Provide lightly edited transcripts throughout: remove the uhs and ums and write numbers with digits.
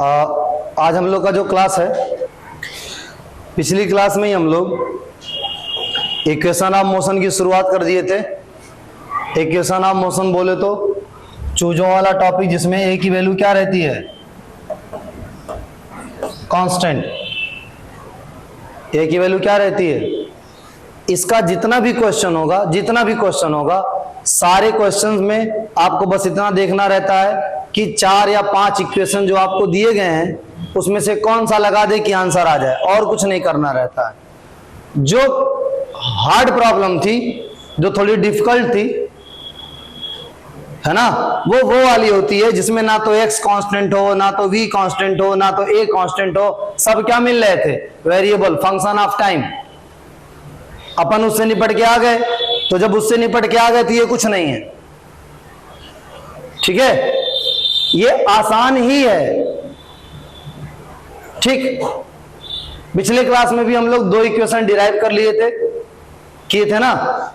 आज हम लोग का जो क्लास है, पिछली क्लास में ही हम लोग इक्वेशन ऑफ मोशन की शुरुआत कर दिए थे। इक्वेशन ऑफ मोशन बोले तो चूजों वाला टॉपिक, जिसमें ए की वैल्यू क्या रहती है, कांस्टेंट। ए की वैल्यू क्या रहती है। इसका जितना भी क्वेश्चन होगा सारे क्वेश्चंस में आपको बस इतना देखना रहता है कि 4 या 5 इक्वेशन जो आपको दिए गए हैं उसमें से कौन सा लगा दे कि आंसर आ जाए, और कुछ नहीं करना रहता है। जो हार्ड प्रॉब्लम थी, जो थोड़ी डिफिकल्ट थी, है ना, वो वाली होती है जिसमें ना तो x कांस्टेंट हो, ना तो v कांस्टेंट हो, ना तो a कांस्टेंट हो। सब क्या मिल रहे थे, वेरिएबल, फंक्शन ऑफ टाइम। अपन उससे निपट के आ गए। तो जब उससे निपट के आ गए तो ये कुछ नहीं है, ठीक है, ये आसान ही है। ठीक, पिछले क्लास में भी हम लोग 2 इक्वेशन डिराइव कर लिए थे, किए थे ना।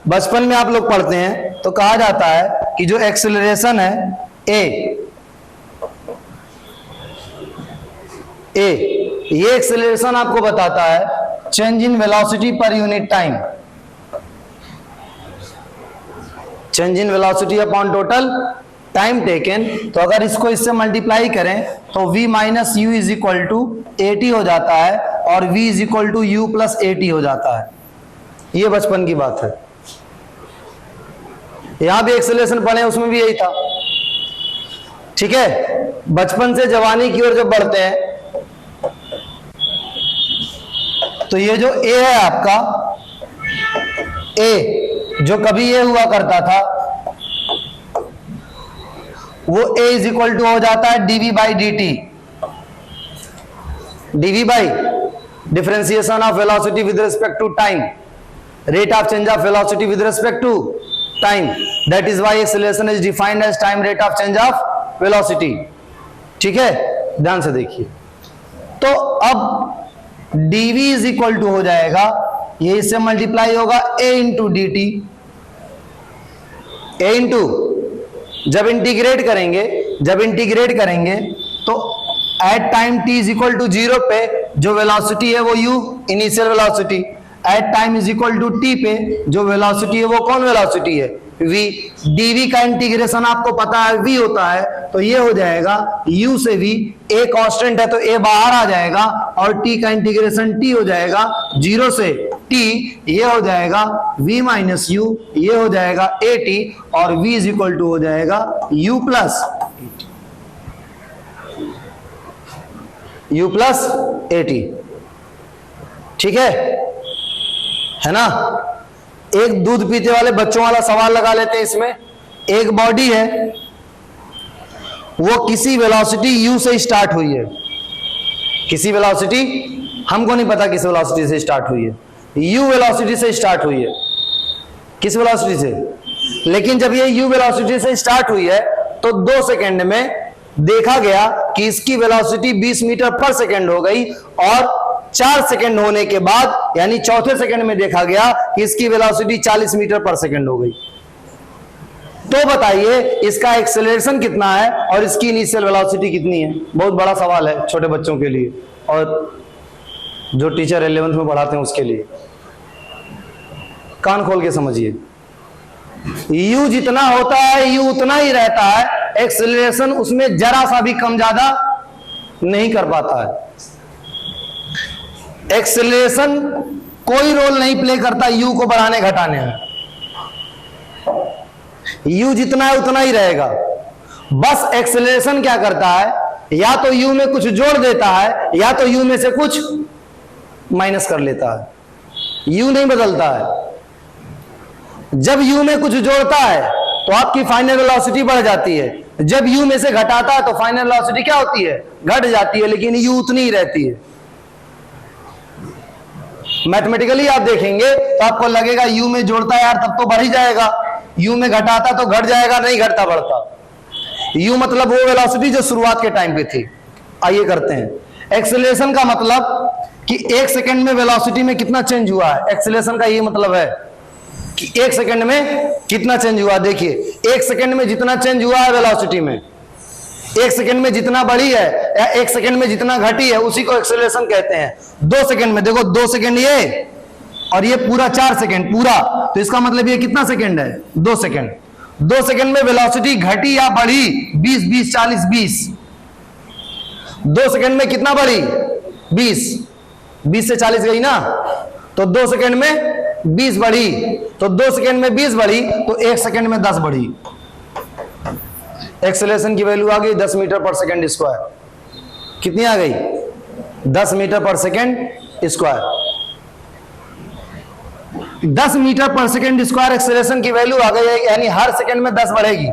बचपन में आप लोग पढ़ते हैं तो कहा जाता है कि जो एक्सेलरेशन है ए, ये एक्सेलरेशन आपको बताता है change in velocity per unit time, change in velocity upon total time taken. तो अगर इसको इससे मल्टीप्लाई करें तो v minus u is equal to AT हो जाता है, और v is equal to u plus AT हो जाता है। ये बचपन की बात है। यहां भी एक्सेलरेशन पढ़े, उसमें भी यही था, ठीक है। बचपन से जवानी की ओर जब बढ़ते हैं तो ये जो a है आपका, a जो कभी ये हुआ करता था, वो a इज इक्वल टू हो जाता है dv by dt। dv by differentiation of velocity with respect to time, rate of change of velocity with respect to time. That is why acceleration is defined as time rate of change of velocity. ठीक है, ध्यान से देखिए। तो अब dv is equal to हो जाएगा, ये इससे मल्टीप्लाई होगा a into d t, a into, जब इंटीग्रेट करेंगे तो at time t is equal to 0 पे जो वेलोसिटी है वो u, initial velocity. At time is equal to t पे जो वेलोसिटी है वो कौन वेलोसिटी है, v। dv का इंटीग्रेशन आपको पता है v होता है, तो ये हो जाएगा u से v, a कांस्टेंट है तो a बाहर आ जाएगा, और t का इंटीग्रेशन t हो जाएगा 0 से t, ये हो जाएगा v माइनस u, ये हो जाएगा at, और v इज इक्वल टू हो जाएगा u प्लस at। ठीक है ना। एक दूध पीते वाले बच्चों वाला सवाल लगा लेते हैं इसमें। एक बॉडी है, वो किसी वेलोसिटी u से स्टार्ट हुई है, किसी वेलोसिटी, हमको नहीं पता किस वेलोसिटी से स्टार्ट हुई है, u वेलोसिटी से स्टार्ट हुई है, किस वेलोसिटी से। लेकिन जब ये u वेलोसिटी से स्टार्ट हुई है तो 2 सेकंड में देखा गया कि इसकी वेलोसिटी 20 मीटर पर सेकंड हो गई, और 4 सेकंड होने के बाद यानी चौथे सेकंड में देखा गया कि इसकी वेलोसिटी 40 मीटर पर सेकंड हो गई। तो बताइए इसका एक्सेलरेशन कितना है और इसकी इनिशियल वेलोसिटी कितनी है। बहुत बड़ा सवाल है छोटे बच्चों के लिए, और जो टीचर 11th में पढ़ाते हैं उसके लिए। कान खोल के समझिए, u जितना होता है u उतना ही रहता है, एक्सेलरेशन उसमें जरा सा भी कम ज्यादा नहीं कर पाता है। एक्सेलरेशन कोई रोल नहीं प्ले करता u को बढ़ाने घटाने में, u जितना है उतना ही रहेगा। बस एक्सेलरेशन क्या करता है, या तो u में कुछ जोड़ देता है या तो u में से कुछ माइनस कर लेता है, u नहीं बदलता है। जब u में कुछ जोड़ता है तो आपकी फाइनल वेलोसिटी बढ़ जाती है, जब u में से घटाता है तो फाइनल वेलोसिटी क्या होती है, घट जाती है, लेकिन u उतनी ही रहती है। मैथमेटिकली आप देखेंगे तो आपको लगेगा u में जोड़ता है यार तब तो बढ़ ही जाएगा, u में घटाता तो घट जाएगा, नहीं घटता बढ़ता। u मतलब वो वेलोसिटी जो शुरुआत के टाइम पे थी। आइए करते हैं। एक्सेलरेशन का मतलब कि 1 सेकंड में वेलोसिटी में कितना चेंज हुआ है, एक्सेलरेशन का ये मतलब है कि 1 सेकंड में कितना चेंज हुआ। देखिए 1 सेकंड में जितना चेंज हुआ है वेलोसिटी में, 1 सेकंड में जितना बढ़ी है या 1 सेकंड में जितना घटी है उसी को एक्सेलरेशन कहते हैं। 2 सेकंड में देखो 2 सेकंड ये और ये पूरा 4 सेकंड पूरा, तो इसका मतलब ये कितना सेकंड है? 2 सेकंड। 2 सेकंड में वेलोसिटी घटी या बढ़ी 20 20 40 20। 2 सेकंड में कितना बढ़ी? 20 20 से 40 गई ना, तो 2 सेकंड में 20 बढ़ी, तो 2 सेकंड में 20 बढ़ी तो 1 सेकंड में 10 बढ़ी। एक्सेलरेशन की वैल्यू आ गई 10 मीटर पर सेकंड स्क्वायर। कितनी आ गई? 10 मीटर पर सेकंड स्क्वायर। 10 मीटर पर सेकंड स्क्वायर एक्सेलरेशन की वैल्यू आ गई, यानी हर सेकंड में 10 बढ़ेगी।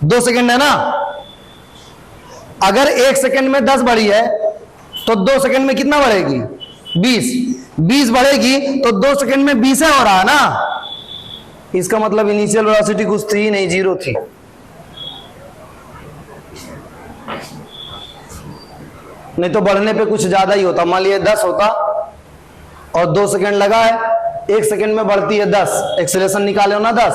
2 सेकंड है ना, अगर 1 सेकंड में 10 बढ़ी है तो 2 सेकंड में कितना बढ़ेगी? 20 20 बढ़ेगी तो 2 सेकंड में 20 हो रहा है ना। इसका मतलब इनिशियल वेलोसिटी कुछ थी नहीं, 0 थी। नहीं तो बढ़ने पे कुछ ज्यादा ही होता। मान लिया 10 होता और 2 सेकंड लगा है, 1 सेकंड में बढ़ती है 10, एक्सेलरेशन निकाले हो ना 10,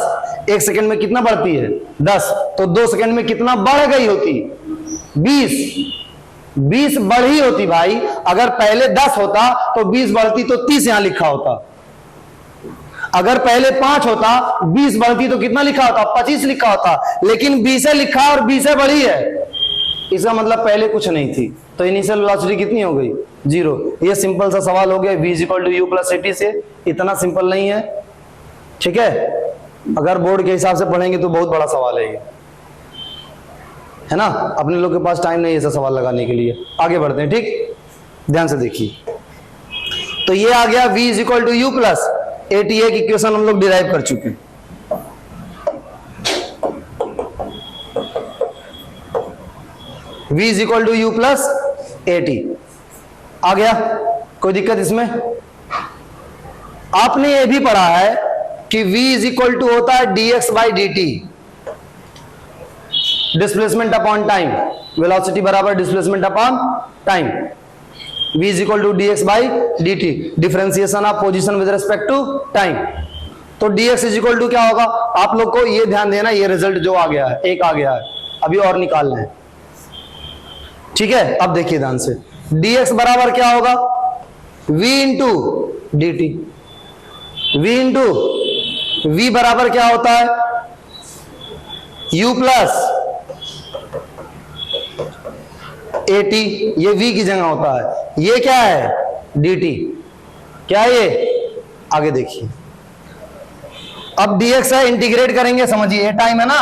1 सेकंड में कितना बढ़ती है? 10, तो 2 सेकंड में कितना बढ़ गई होती? 20 20 बढ़ी होती भाई। अगर पहले 10 होता तो 20 बढ़ती तो 30 यहां लिखा होता। अगर पहले 5 होता 20 बढ़ती तो कितना लिखा होता? 25 लिखा होता। लेकिन 20 लिखा और 20 बढ़ी है, इसका मतलब पहले कुछ नहीं थी, तो इनिशियल वेलोसिटी कितनी हो गई? 0। ये सिंपल सा सवाल हो गया v = u + at से। इतना सिंपल नहीं है, ठीक है। अगर बोर्ड के हिसाब से पढ़ेंगे तो बहुत बड़ा सवाल है ये, है ना। अपने लोग के पास टाइम नहीं है ऐसा सवाल लगाने के लिए। आगे बढ़ते हैं, ठीक, ध्यान से देखिए। तो ये आ गया v = u + at की इक्वेशन हम लोग डिराइव कर चुके हैं। v = u + at आ गया, कोई दिक्कत इसमें? आपने ये भी पढ़ा है कि v = होता है dx/dt, displacement upon time. Velocity बराबर displacement upon time. v = dx/dt, differentiation of position with respect to time. तो dx = क्या होगा? आप लोग को ये ध्यान देना, ये रिजल्ट जो आ गया है, एक आ गया है, अभी और निकालना है, ठीक है। अब देखिए ध्यान से, dx बराबर क्या होगा? v × dt। v बराबर क्या होता है? u + at। ये v की जगह होता है, ये क्या है? dt। क्या है ये? आगे देखिए। अब dx है, इंटीग्रेट करेंगे, समझिए ये टाइम है ना।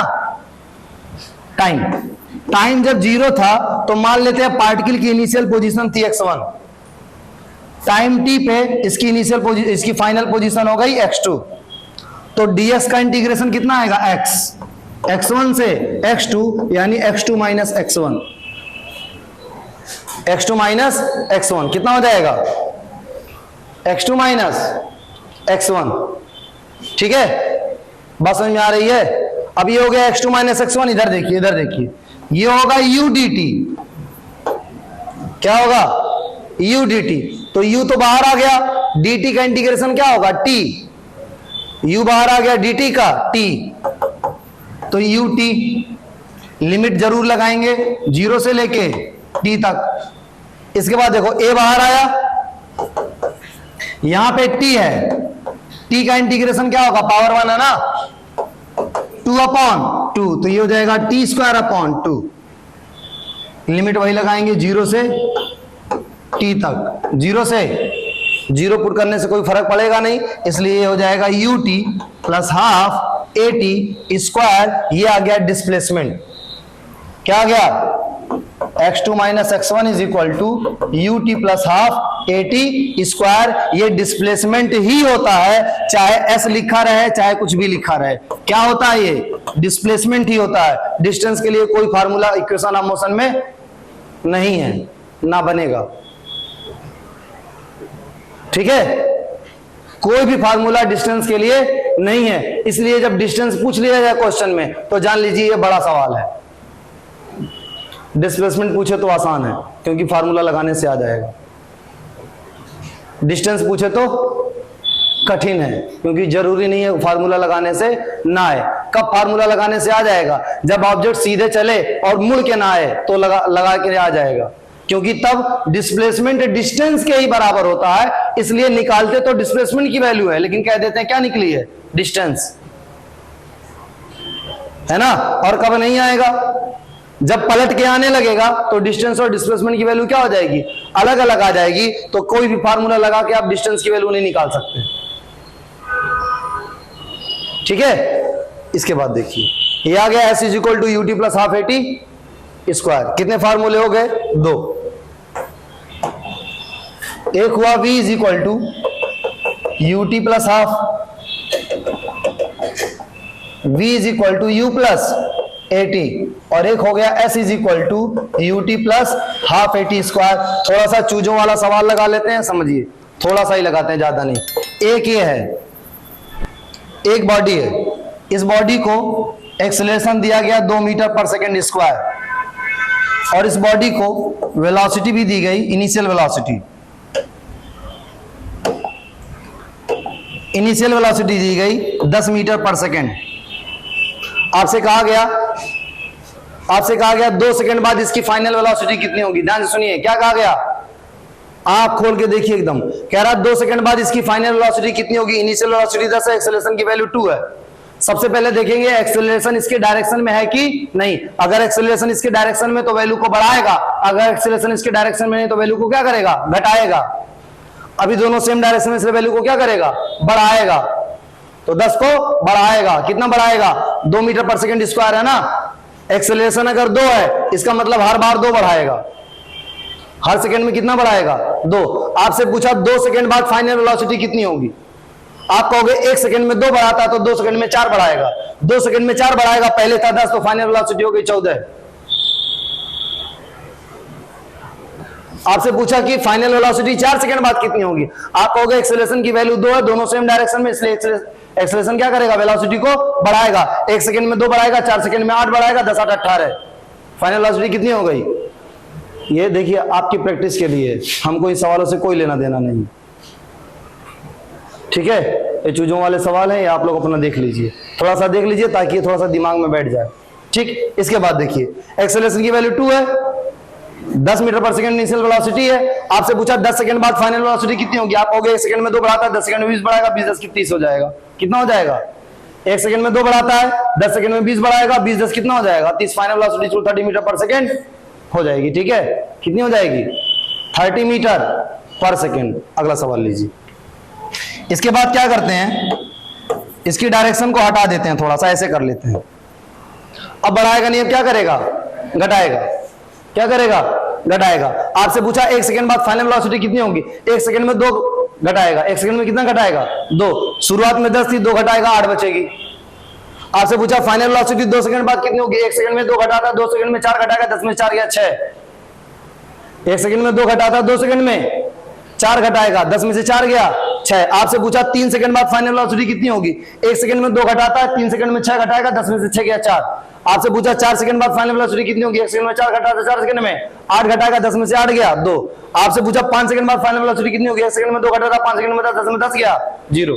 टाइम जब 0 था तो मान लेते हैं पार्टिकल की इनिशियल पोजीशन थी x1। टाइम t पे इसकी फाइनल पोजीशन हो गई x2। तो dx का इंटीग्रेशन कितना आएगा? x1 से x2, यानी x2 - x1। x2 - x1 कितना हो जाएगा? x2 - x1, ठीक है। बात समझ में आ रही है? अब ये हो गया x2 - x1। इधर देखिए, ये होगा u dt। क्या होगा? u dt। तो u तो बाहर आ गया, dt का इंटीग्रेशन क्या होगा? t। u बाहर आ गया, dt का t, तो ut। लिमिट जरूर लगाएंगे 0 से लेके t तक। इसके बाद देखो a बाहर आया, यहां पे t है, t का इंटीग्रेशन क्या होगा? पावर 1 है ना, 2/2, तो ये हो जाएगा t²/2। लिमिट वही लगाएंगे 0 से t तक। 0 से 0 पुट करने से कोई फर्क पड़ेगा नहीं, इसलिए ये हो जाएगा ut + ½ at²। ये आ गया डिस्प्लेसमेंट। क्या आ गया? x2 - x1 = ut + ½ at²। ये डिस्प्लेसमेंट ही होता है, चाहे s लिखा रहे चाहे कुछ भी लिखा रहे। क्या होता है? ये डिस्प्लेसमेंट ही होता है। डिस्टेंस के लिए कोई फार्मूला इक्वेशन ऑफ मोशन में नहीं है, ना बनेगा, ठीक है। कोई भी फार्मूला डिस्टेंस के लिए नहीं है, इसलिए जब डिस्टेंस पूछ लिया जाए क्वेश्चन में तो जान लीजिए ये बड़ा सवाल है। डिस्प्लेसमेंट पूछे तो आसान है, क्योंकि फार्मूला लगाने से आ जाएगा। डिस्टेंस पूछे तो कठिन है, क्योंकि जरूरी नहीं है फार्मूला लगाने से ना आए। कब फार्मूला लगाने से आ जाएगा? जब ऑब्जेक्ट सीधे चले और मुड़ के ना आए तो लगा के आ जाएगा, क्योंकि तब डिस्प्लेसमेंट डिस्टेंस के ही बराबर होता है। इसलिए निकालते तो डिस्प्लेसमेंट की वैल्यू है, लेकिन कह देते हैं क्या निकली है? डिस्टेंस, है ना। और कब नहीं आएगा? जब पलट के आने लगेगा तो डिस्टेंस और डिस्प्लेसमेंट की वैल्यू क्या हो जाएगी? अलग अलग आ जाएगी। तो कोई भी फार्मूला लगा के आप डिस्टेंस की वैल्यू नहीं निकाल सकते, ठीक है। इसके बाद देखिए, ये आ गया S equal to ut plus half at square. कितने फार्मूले हो गए? 2। एक हुआ V is equal to ut plus half, V is equal to u plus at, और एक हो गया S is equal to ut plus half at square. थोड़ा सा चूजों वाला सवाल लगा लेते हैं, समझिए, थोड़ा सा ही लगाते हैं, ज्यादा नहीं। एक ये है, एक बॉडी है, इस बॉडी को एक्सेलरेशन दिया गया 2 मीटर पर सेकेंड स्क्वायर, और इस बॉडी को वेलोसिटी भी दी गई, इनिशियल वेलोसिटी। इनिशियल वेलोसिटी दी गई 10 मीटर पर सेकेंड। आपसे कहा गया 2 सेकंड बाद इसकी फाइनल वेलोसिटी कितनी होगी? ध्यान से सुनिए, क्या कहा गया? आप खोल के देखिए, एकदम कह रहा 2 सेकंड बाद इसकी फाइनल वेलोसिटी कितनी होगी? इनिशियल वेलोसिटी 10 है, एक्सेलरेशन की वैल्यू 2 है। सबसे पहले देखेंगे एक्सेलरेशन इसके डायरेक्शन में है कि नहीं। अगर एक्सेलरेशन इसके डायरेक्शन में तो वैल्यू को बढ़ाएगा, अगर एक्सेलरेशन इसके डायरेक्शन में नहीं तो वैल्यू को क्या करेगा? घटाएगा। अभी दोनों सेम डायरेक्शन में, इसलिए वैल्यू को क्या करेगा? बढ़ाएगा। तो 10 को बढ़ाएगा, कितना बढ़ाएगा? 2 मीटर पर सेकेंड स्क्वायर है ना। एक्सेलरेशन अगर 2 है, इसका मतलब हर बार 2 बढ़ाएगा। हर सेकंड में कितना बढ़ाएगा? 2। आपसे पूछा 2 सेकंड बाद फाइनल वेलोसिटी कितनी होगी? आप कहोगे 1 सेकंड में 2 बढ़ाता तो 2 सेकंड में 4 बढ़ाएगा। 2 सेकंड में 4 बढ़ाएगा, पहले था 10 तो फाइनल वेलोसिटी हो गई 14। आपसे पूछा कि फाइनल वेलोसिटी 4 सेकंड बाद कितनी होगी? आप कहोगे एक्सेलरेशन की वैल्यू 2 है, दोनों सेम डायरेक्शन में, इसलिए एक्सेलरेशन क्या करेगा? वेलोसिटी को बढ़ाएगा। 1 सेकंड में 2 बढ़ाएगा, 4 सेकंड में 8 बढ़ाएगा, 10 8 18। फाइनल वेलोसिटी कितनी हो गई? ये देखिए आपकी प्रैक्टिस के लिए, हमको इन सवालों से कोई लेना देना नहीं, ठीक है। ये चूजों वाले सवाल हैं, ये आप लोग अपना देख लीजिए, थोड़ा सा देख लीजिए ताकि ये थोड़ा सा दिमाग में बैठ जाए, ठीक। इसके बाद देखिए, एक्सेलरेशन की वैल्यू 2 है, 10 मीटर पर सेकंड इनिशियल वेलोसिटी है। आपसे पूछा 10 सेकंड बाद फाइनल वेलोसिटी कितनी होगी? आप कहोगे 1 सेकंड में 2 बढ़ाता है, 10 सेकंड में 20 बढ़ाएगा, 20 10 की 30 हो जाएगा। कितना हो जाएगा? 1 सेकंड में 2 बढ़ाता है, 10 सेकंड में 20 बढ़ाएगा, 20 10 कितना हो जाएगा? 30। फाइनल वेलोसिटी 30 मीटर पर सेकंड हो जाएगी, ठीक है। कितनी हो जाएगी? 30 मीटर पर सेकंड। अगला सवाल लीजिए। इसके बाद क्या करते हैं, इसकी डायरेक्शन को हटा देते हैं, थोड़ा सा ऐसे कर लेते हैं। अब बढ़ाएगा नहीं, अब क्या करेगा? घटाएगा। क्या करेगा? घटाएगा। आपसे पूछा 1 सेकंड बाद फाइनल वेलोसिटी कितनी होगी? 1 सेकंड में 2 घटाएगा। 1 सेकंड में कितना घटाएगा? 2। शुरुआत में 10 थी, 2 घटाएगा, 8 बचेगी। आपसे पूछा फाइनल वेलोसिटी 2 सेकंड बाद कितनी होगी? 1 सेकंड में 2 घटाता, 2 सेकंड में 4 घटाएगा, 10 में 4 गया 6। 1 सेकंड में 2 घटाता, 2 सेकंड में 4 घटाएगा, 10 में से 4 गया 6। आपसे पूछा 3 सेकंड बाद फाइनल वेलोसिटी कितनी होगी? 1 सेकंड में 2 घटाता है, 3 सेकंड में 6 घटाएगा, 10 में से 6 गया 4। आपसे पूछा 4 सेकंड बाद फाइनल वेलोसिटी कितनी होगी? 1 सेकंड में 4 घटाता, 4 सेकंड में 8 घटाएगा, 10 में से 8 गया 2। आपसे पूछा 5 सेकंड बाद फाइनल वेलोसिटी कितनी होगी? 1 सेकंड में 2 घटाता, 5 सेकंड में 10 में 10 गया 0।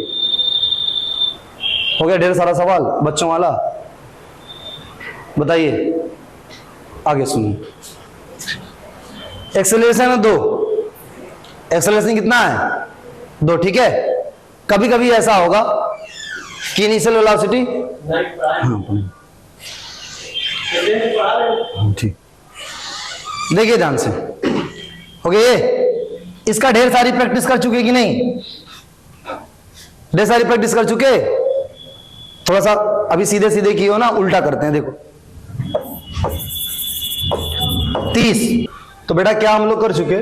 हो गया ढेर सारा सवाल बच्चों वाला। बताइए, आगे सुनिए। एक्सेलरेशन है 2, एक्सेलरेशन कितना है? 2, ठीक है। कभी कभी ऐसा होगा कि इनिशियल वेलोसिटी, ठीक, देखिए ध्यान से। हो गया ये? इसका ढेर सारी प्रैक्टिस कर चुके कि नहीं? ढेर सारी प्रैक्टिस कर चुके। थोड़ा सा अभी सीधे सीधे किए हो ना, उल्टा करते हैं। देखो 30, तो बेटा क्या हम लोग कर चुके?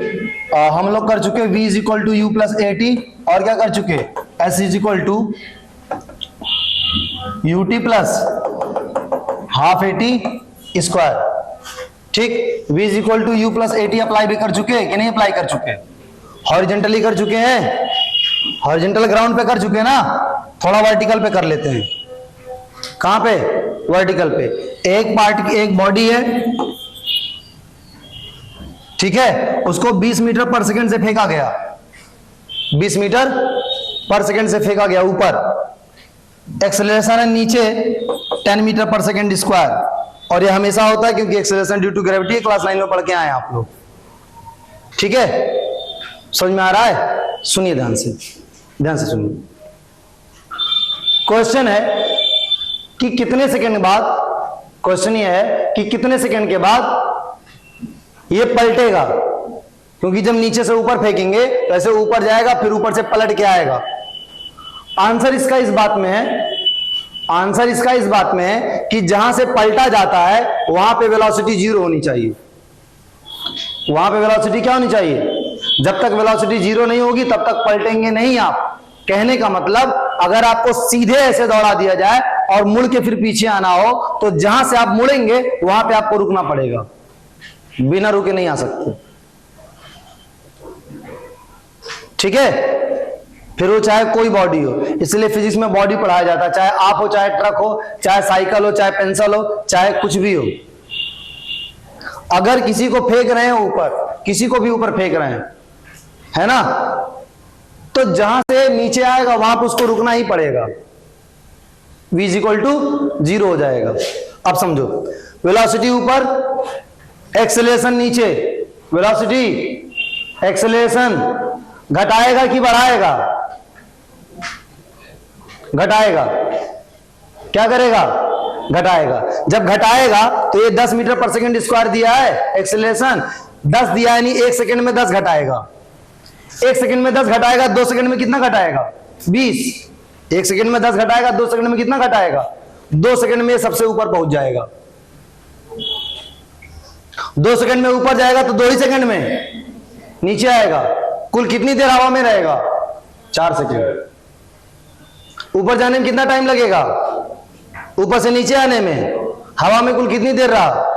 हम लोग कर चुके v is equal to u plus a t, और क्या कर चुके? s is equal to u t plus half a t square, ठीक। v is equal to u plus a t apply भी कर चुके कि नहीं अप्लाई कर चुके? हॉरिजॉन्टली कर चुके हैं, हॉरिजॉन्टल ग्राउंड पे कर चुके हैं ना। थोड़ा वर्टिकल पे कर लेते हैं। कहां पे? वर्टिकल पे। एक बॉडी है, ठीक है, उसको 20 मीटर पर सेकंड से फेंका गया, 20 मीटर पर सेकंड से फेंका गया ऊपर। एक्सेलरेशन है नीचे 10 मीटर पर सेकेंड स्क्वायर, और ये हमेशा होता है क्योंकि acceleration due to gravity class 9 में पढ़ के आए आप लोग। ठीक है, समझ में आ रहा है? सुनिए ध्यान से सुनिए। क्वेश्चन है कि कितने सेकंड बाद, क्वेश्चन ये है कि कितने सेकंड के बाद ये पलटेगा, क्योंकि जब नीचे से ऊपर फेंकेंगे तो ऐसे ऊपर जाएगा फिर ऊपर से पलट के आएगा। आंसर इसका इस बात में है, कि जहां से पलटा जाता है वहां पे वेलोसिटी 0 होनी चाहिए। वहां पे वेलोसिटी क्या होनी चाहिए? जब तक वेलोसिटी 0 नहीं होगी तब तक पलटेंगे नहीं आप। कहने का मतलब, अगर आपको सीधे ऐसे दौड़ा दिया जाए और मुड़ के फिर पीछे आना हो तो जहां से आप मुड़ेंगे वहां पे आपको रुकना पड़ेगा, बिना रुके नहीं आ सकते। ठीक है, फिर वो चाहे कोई बॉडी हो, इसलिए फिजिक्स में बॉडी पढ़ाया जाता है, चाहे आप हो, चाहे ट्रक हो, चाहे साइकिल हो, चाहे पेंसिल हो, चाहे कुछ भी हो। अगर किसी को फेंक रहे हैं ऊपर, किसी को भी ऊपर फेंक रहे हैं, है ना, तो जहां से नीचे आएगा वहां पर उसको रुकना ही पड़ेगा। v = 0 हो जाएगा। अब समझो, वेलोसिटी ऊपर, एक्सेलरेशन नीचे। वेलोसिटी, एक्सेलरेशन घटाएगा कि बढ़ाएगा? घटाएगा। क्या करेगा? घटाएगा। जब घटाएगा तो ये 10 मीटर पर सेकेंड स्क्वायर दिया है एक्सेलरेशन, 10 दिया है, नहीं 1 सेकंड में 10 घटाएगा। 1 सेकंड में 10 घटाएगा, 2 सेकंड में कितना घटाएगा? 20। 1 सेकंड में 10 घटाएगा, 2 सेकंड में कितना घटाएगा? 2 सेकंड में सबसे ऊपर पहुंच जाएगा। 2 सेकंड में ऊपर जाएगा तो 2 ही सेकंड में नीचे आएगा। कुल कितनी देर हवा में रहेगा? 4 सेकंड। ऊपर जाने में कितना टाइम लगेगा? ऊपर से नीचे आने में हवा में कुल कितनी देर रहा?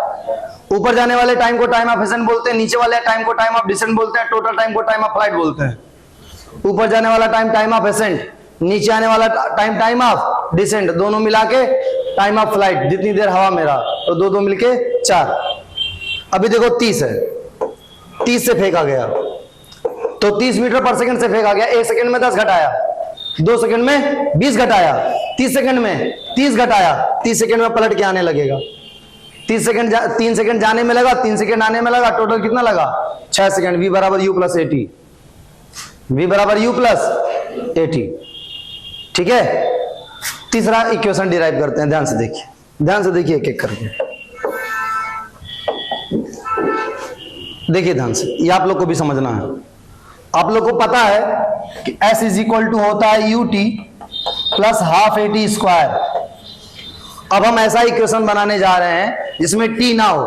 ऊपर जाने वाले टाइम को टाइम ऑफ एसेंट बोलते हैं, नीचे वाले टाइम को टाइम ऑफ डिसेंट बोलते हैं, टोटल टाइम को टाइम ऑफ फ्लाइट बोलते हैं। ऊपर जाने वाला टाइम टाइम ऑफ एसेंट, नीचे आने वाला टाइम टाइम ऑफ डिसेंट, दोनों मिला के टाइम ऑफ फ्लाइट, जितनी देर हवा में रहा, तो दो मिलके 4। अभी देखो 30 है, 30 से फेंका गया तो 30 मीटर पर सेकंड से फेंका गया। 1 सेकंड में 10 घटाया, 2 सेकंड में 20 घटाया, 30 सेकंड में 30 घटाया, 30 सेकंड में पलट के आने लगेगा। 3 सेकंड जाने में लगा, 3 सेकंड आने में लगा, टोटल कितना लगा? 6 second. v = u + at, v = u + at। ठीक है, तीसरा इक्वेशन डिराइव करते हैं। ध्यान से देखिए एक एक करके देखिए ध्यान से, ये आप लोग को भी समझना है। आप लोग को पता है कि S = होता है ut + ½ at²। अब हम ऐसा इक्वेशन बनाने जा रहे हैं जिसमें t ना हो,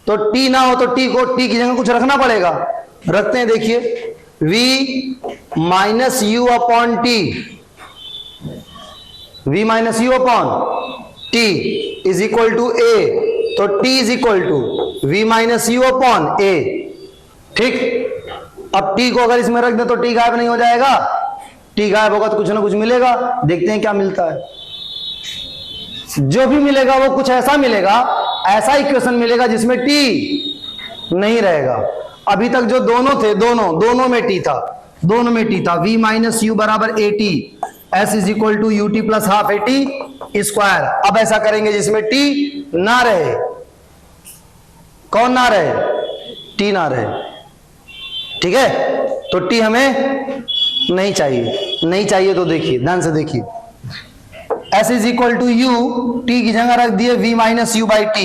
तो t ना हो तो t की जगह कुछ रखना पड़ेगा। रखते हैं, देखिए v - u/t, v - u/t = a, तो t = v - u/a। ठीक, अब t को अगर इसमें रख दे तो t गायब नहीं हो जाएगा? t गायब होगा तो कुछ ना कुछ मिलेगा। देखते हैं क्या मिलता है। जो भी मिलेगा वो कुछ ऐसा मिलेगा, ऐसा इक्वेशन मिलेगा जिसमें t नहीं रहेगा। अभी तक जो दोनों थे, दोनों में t था, v - u = at, S = ut + ½ at²। अब ऐसा करेंगे जिसमें t ना रहे। कौन ना रहे? t ना रहे। ठीक है, तो t हमें नहीं चाहिए। तो देखिए, ध्यान से देखिए, S = u, t की जगह रख दिए v - u/t,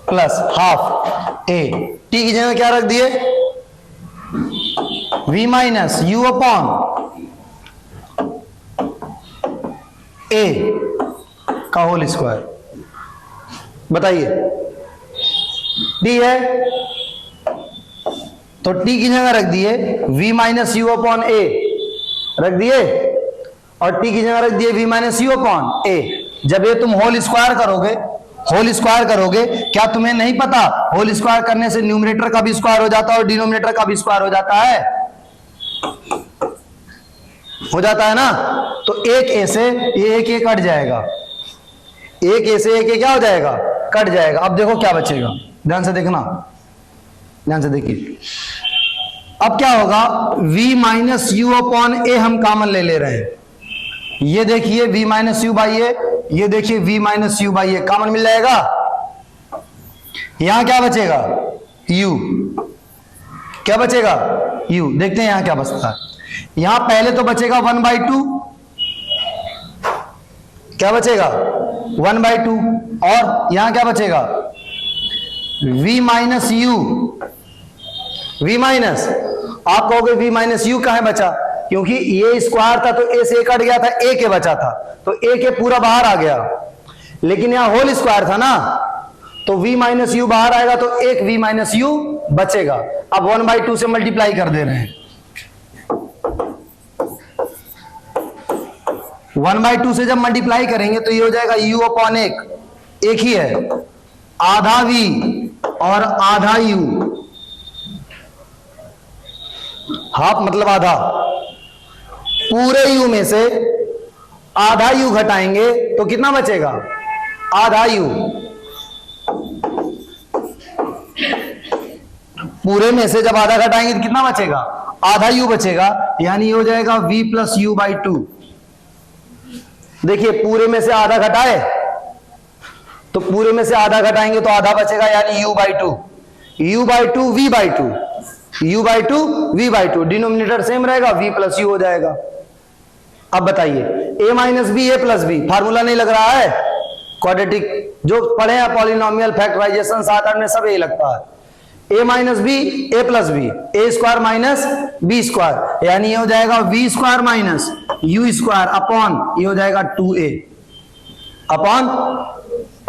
plus ½ a, t की जगह क्या रख दिए? v - u/a का होल स्क्वायर। बताइए, d है तो t की जगह रख दिए v - u/a रख दिए, और t की जगह रख दिए v - u/a। जब ये तुम होल स्क्वायर करोगे, क्या तुम्हें नहीं पता होल स्क्वायर करने से न्यूमरेटर का भी स्क्वायर हो जाता है और डिनोमिनेटर का भी स्क्वायर हो जाता है? हो जाता है ना? तो एक ए से ये एक कट जाएगा, एक ए से एक क्या हो जाएगा? कट जाएगा। अब देखो क्या बचेगा, ध्यान से देखना, ध्यान से देखिए। अब क्या होगा, v minus u upon a हम कॉमन ले रहे हैं। ये देखिए v minus u by a, ये देखिए v minus u by a common मिल जाएगा। यहां क्या बचेगा, u, क्या बचेगा u। देखते हैं यहां क्या बचता है। यहां पहले तो बचेगा 1/2, क्या बचेगा 1/2, और यहां क्या बचेगा v minus you, v minus, आप कहोगे v माइनस यू कहां बचा, क्योंकि ये स्क्वायर था तो a से कट गया था, a के बचा था तो a के पूरा बाहर आ गया, लेकिन यहां होल स्क्वायर था ना, तो v माइनस यू बाहर आएगा तो एक v माइनस यू बचेगा। अब 1/2 से मल्टीप्लाई कर दे रहे हैं, 1/2 से जब मल्टीप्लाई करेंगे तो ये हो जाएगा u अपॉन एक ही है, आधा v और आधा u, हाफ मतलब आधा, पूरे u में से आधा u घटाएंगे तो कितना बचेगा, आधा u, पूरे में से जब आधा घटाएंगे तो कितना बचेगा, आधा u बचेगा, यानी ये हो जाएगा v प्लस यू बाई 2। देखिए पूरे में से आधा घटाए तो पूरे में से आधा घटाएंगे तो आधा बचेगा, यानी u by 2, u by 2 v by 2, u by 2 v by 2, denominator same रहेगा, v प्लस यू हो जाएगा। अब बताइए a minus b a plus b, formula नहीं लग रहा है, क्वाड्रेटिक जो पढ़े हैं पॉलिनोमियल फैक्टराइजेशन 7-8 में सब यही लगता है, a minus b a plus b, a square minus b square, यानी ये हो जाएगा v square minus u square upon ये हो जाएगा 2a अपॉन,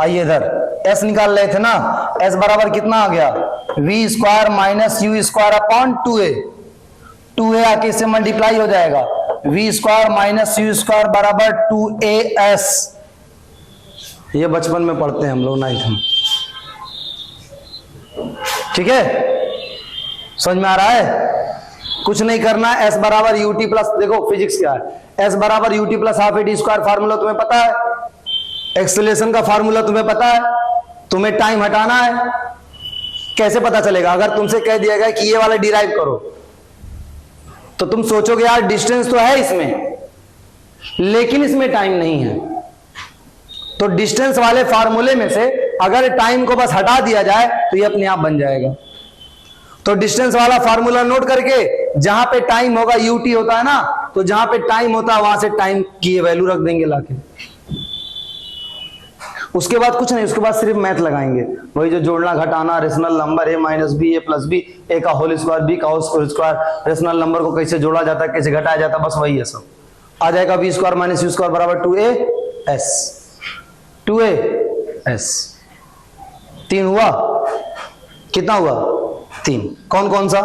आइए इधर s निकाल रहे थे ना, s बराबर कितना आ गया, v square minus u square upon 2a आके इससे मल्टीप्लाई हो जाएगा, v square minus u square बराबर 2as। ये बचपन में पढ़ते हैं हम लोग 9th में, ठीक है, समझ में आ रहा है। कुछ नहीं करना, s बराबर यूटी प्लस, देखो फिजिक्स क्या है, s बराबर UT plus half A D square formula तुम्हें पता है, एक्सेलरेशन का फार्मूला तुम्हें पता है, तुम्हें टाइम हटाना है। कैसे पता चलेगा, अगर तुमसे कह दिया गया कि ये वाला डिराइव करो तो तुम सोचोगे यार डिस्टेंस तो है इसमें, लेकिन इसमें टाइम नहीं है, तो डिस्टेंस वाले फार्मूले में से अगर टाइम को बस हटा दिया जाए तो ये अपने आप बन जाएगा। तो डिस्टेंस वाला फार्मूला नोट करके, जहां पे टाइम होगा यूटी होता है ना, तो जहां पे टाइम होता है वहां से टाइम की वैल्यू रख देंगे लाके, उसके बाद कुछ नहीं, उसके बाद सिर्फ मैथ लगाएंगे, वही जो जोड़ना घटाना, rational number a minus b a plus b, a का होल स्क्वायर बी का होल स्क्वायर, रेशनल नंबर को कैसे जोड़ा जाता है कैसे घटाया जाता है, बस वही है सब। आ जाएगा v square minus u square बराबर 2as। 3 हुआ, कितना हुआ 3, कौन कौन सा,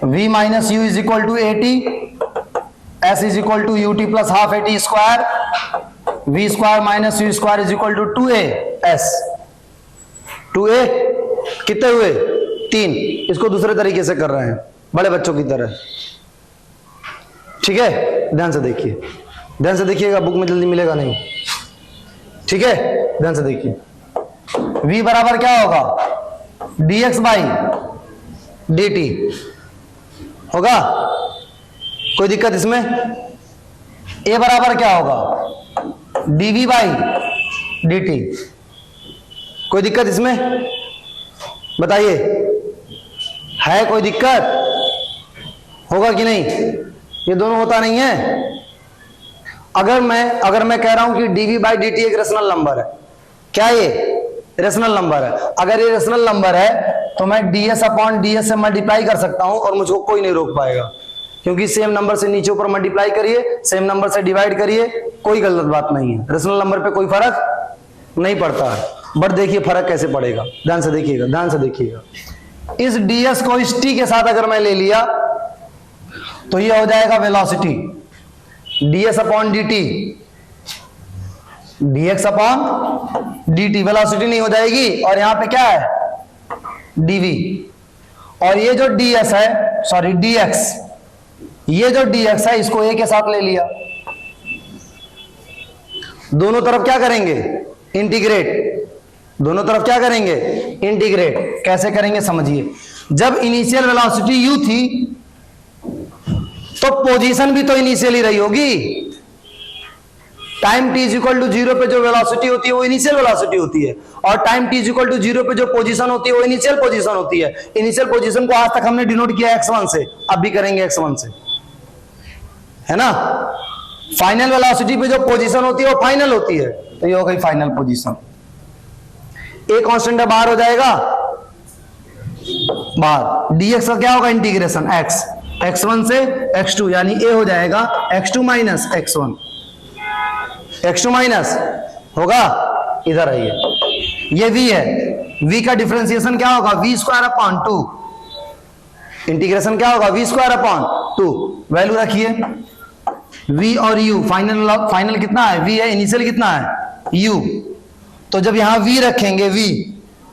v minus u is equal to 80, s is equal to ut plus half a t square, v square minus u square is equal to 2as। 2a कितने हुए 3, इसको दूसरे तरीके से कर रहे हैं बड़े बच्चों की तरह, ठीक है, ध्यान से देखिए, ध्यान से देखिएगा, बुक में जल्दी मिलेगा नहीं, ठीक है, ध्यान से देखिए। v बराबर क्या होगा, dx बाई dt होगा, कोई दिक्कत इसमें। a बराबर क्या होगा, dv बाई dt, कोई दिक्कत इसमें, बताइए, है कोई दिक्कत, होगा कि नहीं, ये दोनों होता नहीं है। अगर मैं कह रहा हूं कि dv बाई dt एक रेशनल नंबर है, क्या ये रेशनल नंबर है, अगर ये रेशनल नंबर है तो मैं ds अपॉन ds से मल्टीप्लाई कर सकता हूं और मुझको कोई नहीं रोक पाएगा, क्योंकि सेम नंबर से नीचे ऊपर मल्टीप्लाई करिए, सेम नंबर से डिवाइड करिए, कोई गलत बात नहीं है, रेशनल नंबर पे कोई फर्क नहीं पड़ता है। बट देखिए फर्क कैसे पड़ेगा, ध्यान से देखिएगा, ध्यान से देखिएगा। इस ds को इस t के साथ अगर मैं ले लिया तो ये हो जाएगा velocity, ds upon dt, dx upon dt, velocity नहीं हो जाएगी, और यहां पे क्या है dv, और ये जो ds है, सॉरी dx, ये जो dx है इसको a के साथ ले लिया, दोनों तरफ क्या करेंगे इंटीग्रेट, दोनों तरफ क्या करेंगे, इंटीग्रेट। कैसे करेंगे समझिए, जब इनिशियल वेलोसिटी u थी तो पोजीशन भी तो इनिशियल ही रही होगी। Time t is equal to 0 पे जो वेलोसिटी होती है वो इनिशियल वेलोसिटी होती है, और time t is equal to 0 पे जो पोजीशन होती है वो इनिशियल पोजीशन होती है। इनिशियल पोजीशन को आज तक हमने डिनोट किया x1 से, अब भी करेंगे x1 से, है ना। फाइनल वेलोसिटी पे जो पोजीशन होती है वो फाइनल होती है, तो ये हो गई फाइनल पोजीशन। ए कांस्टेंट बाहर हो जाएगा, बाहर। dx का क्या होगा, इंटीग्रेशन x, x1 से x2, यानी a हो जाएगा x2 minus x1, x2 minus होगा, इधर आइए, ये v है, v का डिफरेंशिएशन क्या होगा, v स्क्वायर अपॉन 2, इंटीग्रेशन क्या होगा, v स्क्वायर अपॉन 2। वैल्यू रखिए v और u, फाइनल कितना है, v है, इनिशियल कितना है, u। तो जब यहां v रखेंगे,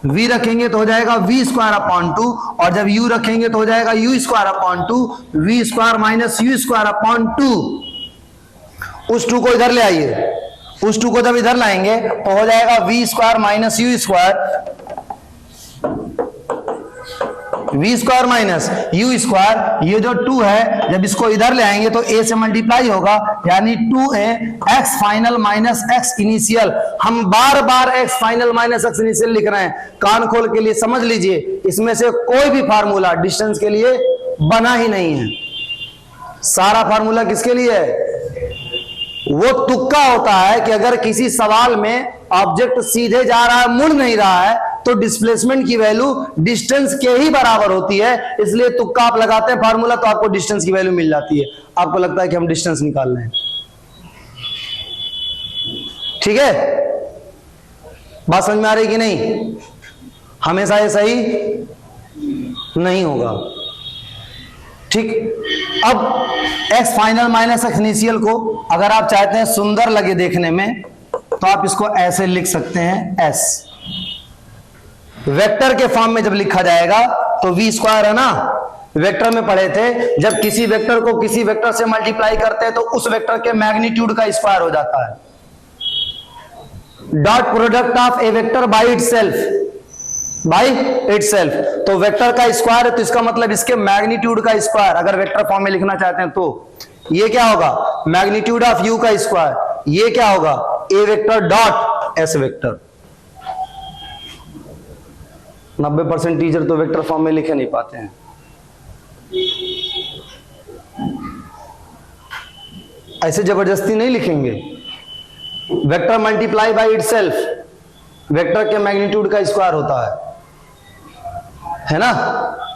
v रखेंगे तो हो जाएगा v स्क्वायर अपॉन 2, और जब u रखेंगे तो हो जाएगा u square upon 2, v square minus u square upon 2। उस 2 को इधर ले आइए, उस 2 को जब इधर लाएंगे तो हो जाएगा v square minus u square, v square minus u square. ये जो 2 है जब इसको इधर ले आएंगे तो a से मल्टीप्लाई होगा, यानी 2a x final minus x initial. हम बार बार x final minus x initial लिख रहे हैं, कान खोल के लिए समझ लीजिए, इसमें से कोई भी फार्मूला डिस्टेंस के लिए बना ही नहीं है। सारा फार्मूला किसके लिए है, वो तुक्का होता है कि अगर किसी सवाल में ऑब्जेक्ट सीधे जा रहा है, मुड़ नहीं रहा है, तो डिस्प्लेसमेंट की वैल्यू डिस्टेंस के ही बराबर होती है, इसलिए तुक्का आप लगाते हैं फार्मूला तो आपको डिस्टेंस की वैल्यू मिल जाती है। आपको लगता है कि हम डिस्टेंस निकाल रहे हैं, ठीक है, बात समझ में आ रही कि नहीं। हमेशा ये सही नहीं होगा, ठीक। अब x final minus x initial को अगर आप चाहते हैं सुंदर लगे देखने में तो आप इसको ऐसे लिख सकते हैं, s वेक्टर के फॉर्म में जब लिखा जाएगा तो v स्क्वायर है ना, वेक्टर में पढ़े थे, जब किसी वेक्टर को किसी वेक्टर से मल्टीप्लाई करते हैं तो उस वेक्टर के मैग्नीट्यूड का स्क्वायर हो जाता है। Dot product of A vector by itself, by itself, तो वेक्टर का स्क्वायर है तो इसका मतलब इसके मैग्नीट्यूड का स्क्वायर। अगर वेक्टर फॉर्म में लिखना चाहते हैं तो ये क्या होगा, मैग्नीट्यूड ऑफ u का स्क्वायर। ये क्या होगा, a vector dot s vector. 90% teacher तो वेक्टर फॉर्म में लिखे नहीं पाते हैं। ऐसे जबरदस्ती नहीं लिखेंगे, vector multiply by itself, vector के मैग्नीट्यूड का स्क्वायर होता है ना।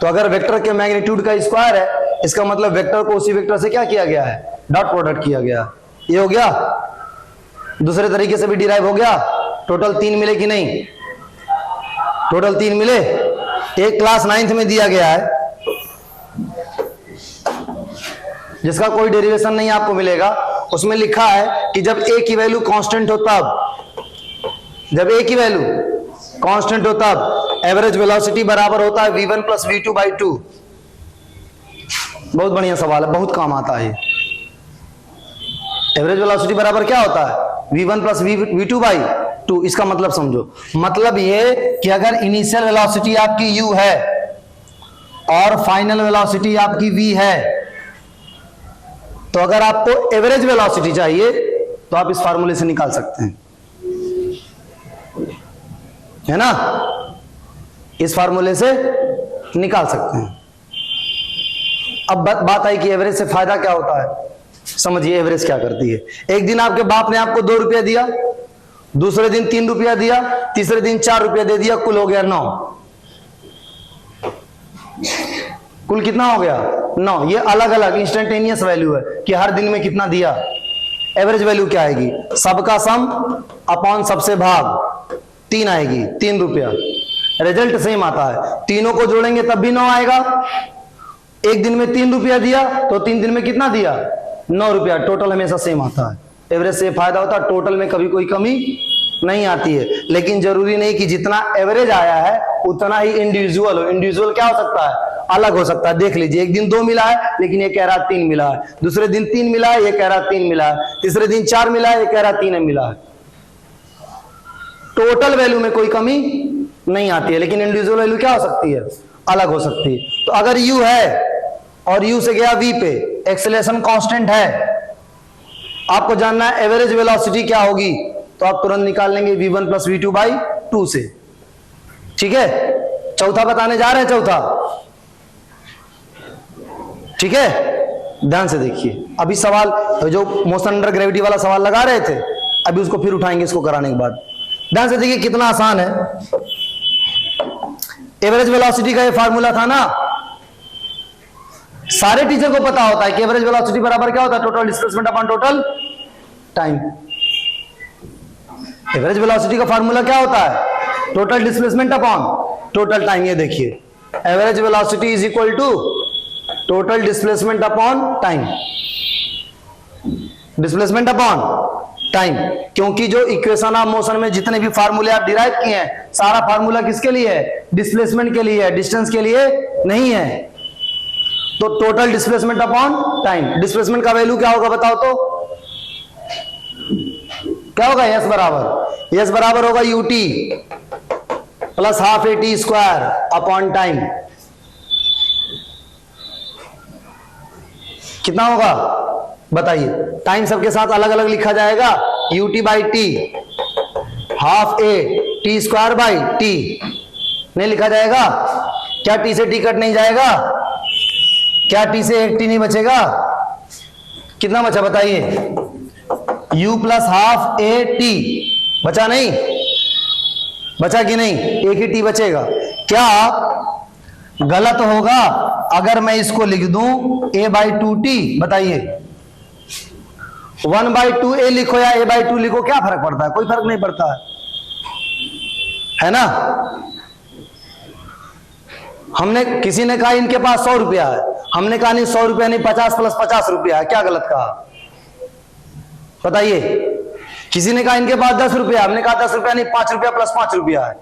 तो अगर वेक्टर के मैग्नीट्यूड का स्क्वायर है, इसका मतलब वेक्टर को उसी वेक्टर से क्या किया गया है, डॉट प्रोडक्ट किया गया। ये हो गया, दूसरे तरीके से भी डिराइव हो गया। टोटल 3 मिले कि नहीं, टोटल 3 मिले। एक क्लास 9th में दिया गया है जिसका कोई डेरिवेशन नहीं आपको मिलेगा, उसमें लिखा है कि जब a की वैल्यू कांस्टेंट हो तब, जब a की वैल्यू कांस्टेंट हो तब एवरेज वेलोसिटी बराबर होता है v1 प्लस v2 बाई 2। बहुत बढ़िया सवाल है, बहुत काम आता है। एवरेज वेलोसिटी बराबर क्या होता है, v1 प्लस v2 बाई 2। इसका मतलब समझो, मतलब ये कि अगर इनिशियल वेलोसिटी आपकी u है और फाइनल वेलोसिटी आपकी v है, तो अगर आपको एवरेज वेलोसिटी चाहिए तो आप इस फार्मूले से निकाल सकते हैं, है ना, इस फार्मूले से निकाल सकते हैं। अब बात आई कि एवरेज से फायदा क्या होता है। समझिए एवरेज क्या करती है। एक दिन आपके बाप ने आपको 2 रुपया दिया, दूसरे दिन 3 रुपया दिया, तीसरे दिन 4 रुपया दे दिया, कुल हो गया 9। कुल कितना हो गया, 9। ये अलग अलग इंस्टेंटेनियस वैल्यू है कि हर दिन में कितना दिया। एवरेज वैल्यू क्या आएगी, सबका सम अपॉन सबसे भाग 3 आएगी, 3 रुपया। रिजल्ट सेम आता है, तीनों को जोड़ेंगे तब भी 9 आएगा। एक दिन में 3 रुपया दिया तो 3 दिन में कितना दिया, 9 रुपया। टोटल हमेशा सेम आता है। एवरेज से फायदा होता है, टोटल में कभी कोई कमी नहीं आती है। लेकिन जरूरी नहीं कि जितना एवरेज आया है उतना ही इंडिविजुअल हो। इंडिविजुअल क्या हो सकता है, अलग हो सकता है। देख लीजिए, एक दिन 2 मिला है लेकिन ये कह रहा 3 मिला है, दूसरे दिन 3 मिला है, ये कह रहा 3 मिला है, तीसरे दिन 4 मिला है, ये कह रहा 3 मिला है। टोटल वैल्यू में कोई कमी नहीं आती है, लेकिन इंडिविजुअल वैल्यू क्या हो सकती है, अलग हो सकती है। तो अगर u है और u से गया v पे, एक्सेलरेशन कांस्टेंट है, आपको जानना है एवरेज वेलोसिटी क्या होगी, तो आप तुरंत निकाल लेंगे v1 प्लस v2 बाई 2 से। ठीक है, चौथा बताने जा रहे हैं, चौथा। ठीक है, ध्यान से देखिए। अभी सवाल जो मोशन अंडर ग्रेविटी वाला सवाल लगा रहे थे, अभी उसको फिर उठाएंगे इसको कराने के बाद। ध्यान से देखिए कितना आसान है। एवरेज वेलोसिटी का ये फार्मूला था ना, सारे टीचर को पता होता है कि एवरेज वेलोसिटी बराबर क्या होता है, total displacement upon total time. Average velocity का फार्मूला क्या होता है, total displacement upon total time. ये देखिए, average velocity is equal to total displacement upon time, displacement upon time. क्योंकि जो इक्वेशन ऑफ मोशन में जितने भी फार्मूले आप डिराइव किए हैं, सारा फार्मूला किसके लिए है, डिस्प्लेसमेंट के लिए है, डिस्टेंस के लिए नहीं है। तो total displacement upon time, displacement का वैल्यू क्या होगा बताओ तो, क्या होगा, यस बराबर, यस बराबर होगा UT plus half a t square upon time. कितना होगा बताइए, टाइम सबके साथ अलग अलग लिखा जाएगा, UT by T half a t square by T नहीं लिखा जाएगा क्या, टी से टी कट नहीं जाएगा क्या, टी से एक टी नहीं बचेगा, कितना बचा बताइए, u plus half a T बचा, नहीं बचा कि नहीं, एक ही टी बचेगा। क्या गलत होगा अगर मैं इसको लिख दूं a बाई टू टी, बताइए 1 बाई टू ए लिखो या a बाई टू लिखो, क्या फर्क पड़ता है, कोई फर्क नहीं पड़ता है ना। हमने, किसी ने कहा इनके पास 100 रुपया है, हमने कहा नहीं 100 रुपया नहीं, 50 प्लस 50 रुपया है, क्या गलत कहा बताइए। किसी ने कहा इनके पास 10 रुपया, हमने कहा 10 रुपया नहीं 5 रुपया प्लस 5 रुपया है,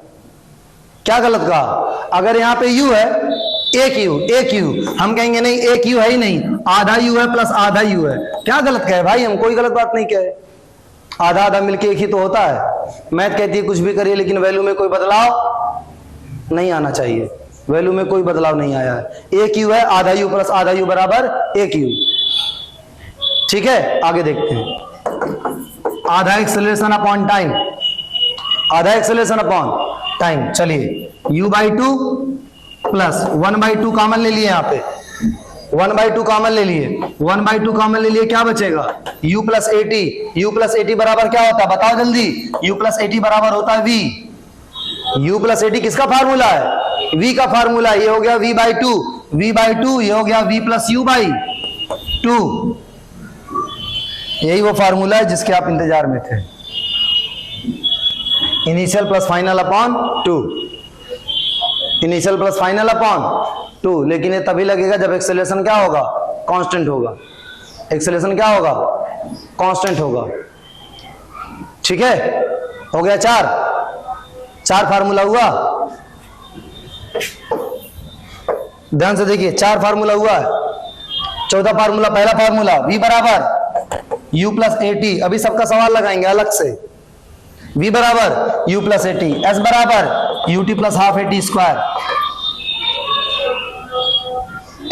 क्या गलत कहा। अगर यहां पे u है, एक u, हम कहेंगे नहीं एक u है ही नहीं, आधा u है प्लस आधा u है, क्या गलत कहे भाई, हम कोई गलत बात नहीं कहे, आधा आधा मिलके एक ही तो होता है। मैथ कहती है कुछ भी करिए लेकिन वैल्यू में कोई बदलाव नहीं आना चाहिए, वैल्यू में कोई बदलाव नहीं आया है, एक u है, आधा u प्लस आधा u बराबर एक u। ठीक है, आगे देखते हैं, आधा एक्सेलरेशन अपॉन टाइम, आधा एक्सेलरेशन अपॉन टाइम। चलिए u by two plus 1 by two common ले लिए, यहाँ पे 1 बाई टू कॉमन ले लिए, 1 बाई टू कॉमन ले लिए, क्या बचेगा, u plus a T, u plus a T बराबर क्या होता है बताओ जल्दी, u प्लस ए टी बराबर होता है v, u plus a T किसका फार्मूला है, v का फार्मूला, ये हो गया v by two, v by two, ये हो गया v plus u by two, यही वो फार्मूला है जिसके आप इंतजार में थे, initial plus final upon two, initial plus final upon two. लेकिन ये तभी लगेगा जब एक्सेलरेशन क्या होगा, कांस्टेंट होगा, एक्सेलरेशन क्या होगा, कांस्टेंट होगा। ठीक है, हो गया चार फार्मूला हुआ, ध्यान से देखिए 4 फार्मूला हुआ है। चौथा फार्मूला, पहला फार्मूला v बराबर u प्लस ए टी, अभी सबका सवाल लगाएंगे अलग से, v बराबर u plus a t, s बराबर u t plus half a t square,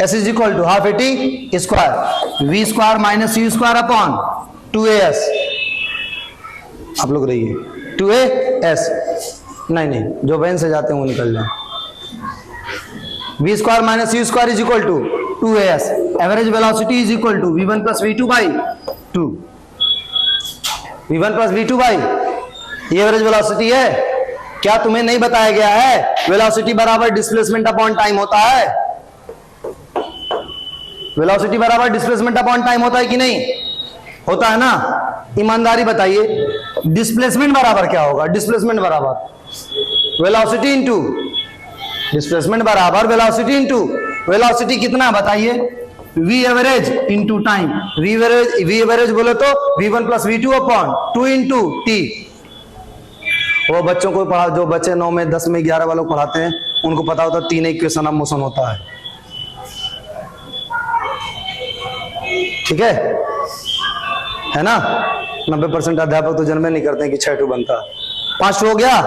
s is equal to half a t square, v square minus u square upon 2as, आप लोग रहिए 2as, नहीं जो वैन से जाते हैं वो निकल जाए, v square minus u square is equal to 2as, average velocity is equal to v1 plus v2 by 2, v1 plus v2 by, ये एवरेज वेलोसिटी है। क्या तुम्हें नहीं बताया गया है वेलोसिटी बराबर डिस्प्लेसमेंट अपॉन टाइम होता है, वेलोसिटी बराबर डिस्प्लेसमेंट अपॉन टाइम होता है कि नहीं होता है ना, ईमानदारी बताइए, डिस्प्लेसमेंट बराबर क्या होगा, डिस्प्लेसमेंट बराबर वेलोसिटी इंटू डिस्प्लेसमेंट बराबर वेलोसिटी इंटू वेलोसिटी कितना बताइए, v average into time, v average बोले तो v1 plus v2 upon 2 into T. वो बच्चों को पढ़ा, जो बच्चे 9 में 10 में 11 वालों को पढ़ाते हैं उनको पता होता है 3 इक्वेशन ऑफ मोशन होता है। ठीक है ना, 90% अध्यापक तो जन्म नहीं करते हैं कि 6 बनता है। 5 हो गया,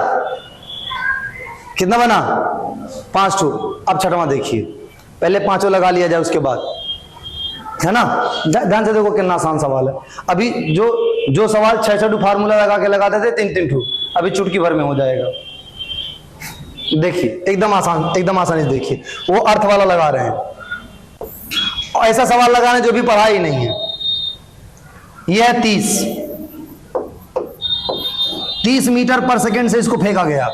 कितना बना 5। अब छठवां देखिए, पहले 5 लगा लिया जाए उसके बाद, है ना। ध्यान से देखो कितना आसान सवाल है। अभी जो सवाल 6 फार्मूला लगा के लगाते थे 3 अभी चुटकी भर में हो जाएगा। देखिए एकदम आसान, एकदम आसानी से देखिए, वो अर्थ वाला लगा रहे हैं, और ऐसा सवाल लगाने जो भी पढ़ा ही नहीं है। यह है 30 मीटर पर सेकंड से इसको फेंका गया,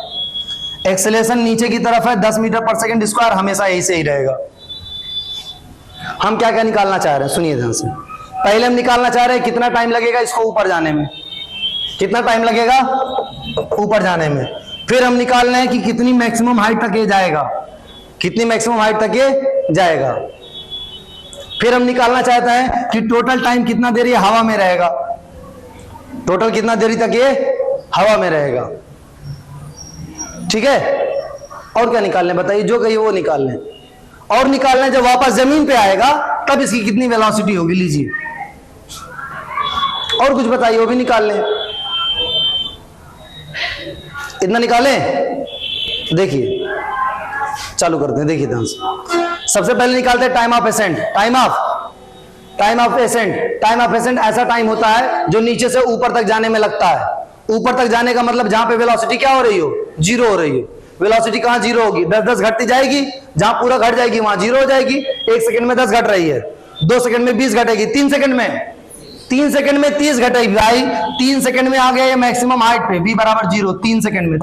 एक्सेलेरेशन नीचे की तरफ है 10 मीटर पर सेकंड स्क्वायर, हमेशा यही से ही रहेगा। हम क्या क्या निकालना चाह रहे हैं, सुनिए ध्यान से। पहले हम निकालना चाह रहे हैं कितना टाइम लगेगा इसको ऊपर जाने में, कितना टाइम लगेगा ऊपर जाने में। फिर हम निकाल रहे हैं कि कितनी मैक्सिमम हाइट तक ये जाएगा, कितनी मैक्सिमम हाइट तक ये जाएगा। फिर हम निकालना चाहते हैं कि टोटल टाइम कितना देर ये हवा में रहेगा, टोटल कितना देरी तक ये हवा में रहेगा, ठीक है। और क्या निकालने बताइए, जो कहिए वो निकाल लें। और निकालना जब वापस जमीन पे आएगा तब इसकी कितनी वेलोसिटी होगी, लीजिए। और कुछ बताइए, वो भी निकाल लें। इतना निकालें, देखिए चालू करते हैं, देखिए ध्यान से। सबसे पहले निकालते हैं time of accent. Time of accent ऐसा टाइम होता है जो नीचे से ऊपर तक जाने में लगता है। ऊपर तक जाने का मतलब जहां पे वेलोसिटी क्या हो रही हो, 0 हो रही है। वेलोसिटी कहां 0 होगी, 10-10 घटती जाएगी, जहां पूरा घट जाएगी वहां 0 हो जाएगी। 1 सेकंड में 10 घट रही है, 2 सेकंड में 20 घटेगी, 3 सेकंड में 30 घटेगी भाई। 3 सेकंड में आ गया ये मैक्सिमम हाइट पे, v बराबर 0। 3 सेकंड में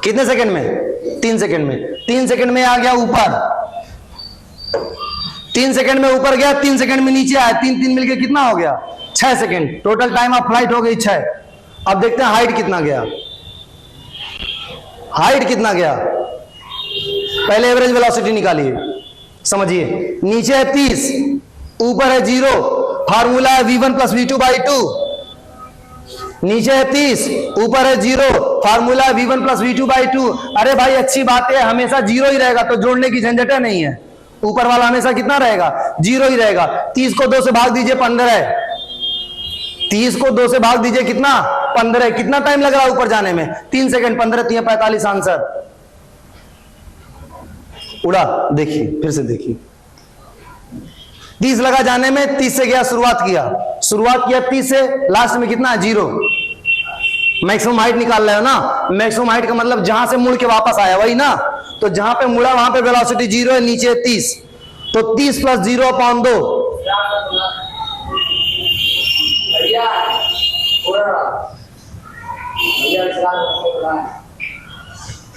कितने सेकंड में, 3 सेकंड में। 3 सेकंड में आ गया ऊपर, 3 सेकंड में ऊपर गया, 3 सेकंड में नीचे आया, 3 मिलके कितना हो गया 6 second. Total time of flight हो गई 6। अब देखते हैं हाइट कितना गया, हाइट कितना गया। पहले एवरेज वेलोसिटी निकालिए, समझिए। नीचे है 30, ऊपर है 0, फार्मूला है v1 + v2/2। नीचे है 30, ऊपर है 0, फार्मूला है v1 + v2/2। अरे भाई अच्छी बात है, हमेशा 0 ही रहेगा तो जोड़ने की झंझट नहीं है। ऊपर वाला हमेशा कितना रहेगा, 0 ही रहेगा। 30 को 2 से भाग दीजिए 15। 30 को 2 से भाग दीजिए कितना 15। कितना टाइम लग रहा है ऊपर जाने में, 3 सेकंड। 15 3 45 आंसर उड़ा। देखिए फिर से देखिए, 30 लगा जाने में, 30 से गया, शुरुआत किया 30 से, लास्ट में कितना 0। मैक्सिमम हाइट निकाल रहे हो ना, मैक्सिमम हाइट का मतलब जहां से मुड़ के वापस आया वही ना। तो जहां पे मुड़ा वहां पे वेलोसिटी 0 है, नीचे 30, तो 30 + 0/2।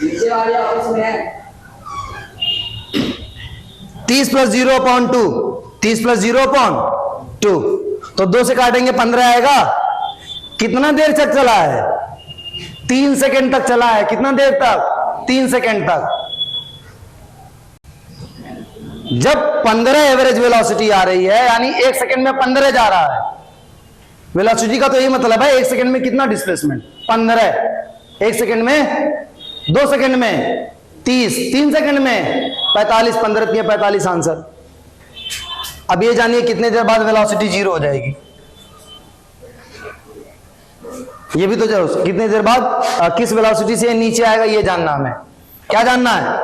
नीचे वाले ऑफिस में है 30 + 0/2, 30 + 0/2। तो 2 से काटेंगे 15 आएगा। कितना देर तक चला है, 3 सेकंड तक चला है। कितना देर तक, 3 सेकंड तक। जब 15 एवरेज वेलोसिटी आ रही है, यानी 1 सेकंड में 15 जा रहा है। वेलोसिटी का तो यही मतलब है 1 सेकंड में कितना डिस्प्लेसमेंट, 15। 1 सेकंड में, 2 सेकंड में 30, 3 सेकंड में 45। 15 3 45 आंसर। अब ये जानिए कितने देर बाद वेलोसिटी 0 हो जाएगी। ये भी तो जरूर, कितने देर बाद किस वेलोसिटी से नीचे आएगा ये जानना हमें। क्या जानना है,